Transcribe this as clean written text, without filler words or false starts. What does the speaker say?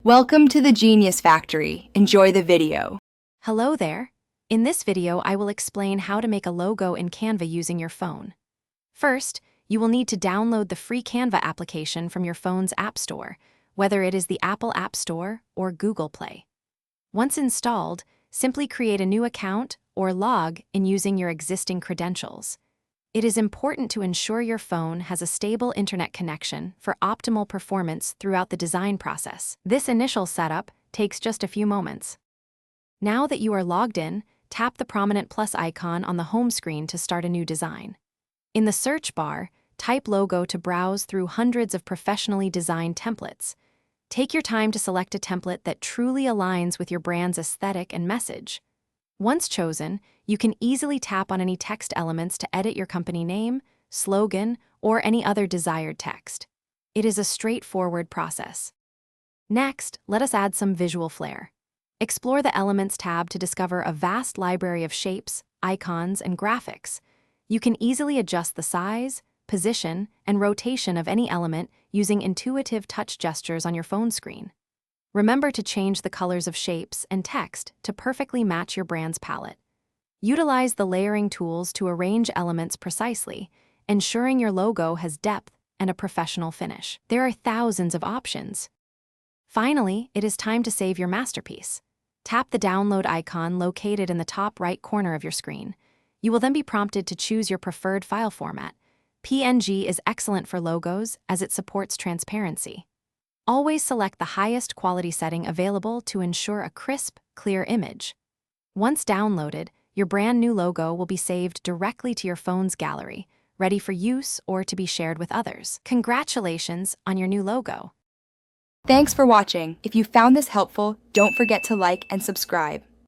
Welcome to the Genius Factory. Enjoy the video. Hello there. In this video, I will explain how to make a logo in Canva using your phone. First, you will need to download the free Canva application from your phone's App Store, whether it is the Apple App Store or Google Play. Once installed, simply create a new account or log in using your existing credentials. It is important to ensure your phone has a stable internet connection for optimal performance throughout the design process. This initial setup takes just a few moments. Now that you are logged in, tap the prominent plus icon on the home screen to start a new design. In the search bar, type logo to browse through hundreds of professionally designed templates. Take your time to select a template that truly aligns with your brand's aesthetic and message. Once chosen, you can easily tap on any text elements to edit your company name, slogan, or any other desired text. It is a straightforward process. Next, let us add some visual flair. Explore the Elements tab to discover a vast library of shapes, icons, and graphics. You can easily adjust the size, position, and rotation of any element using intuitive touch gestures on your phone screen. Remember to change the colors of shapes and text to perfectly match your brand's palette. Utilize the layering tools to arrange elements precisely, ensuring your logo has depth and a professional finish. There are thousands of options. Finally, it is time to save your masterpiece. Tap the download icon located in the top right corner of your screen. You will then be prompted to choose your preferred file format. PNG is excellent for logos as it supports transparency. Always select the highest quality setting available to ensure a crisp, clear image. Once downloaded, your brand new logo will be saved directly to your phone's gallery, ready for use or to be shared with others. Congratulations on your new logo. Thanks for watching. If you found this helpful, don't forget to like and subscribe.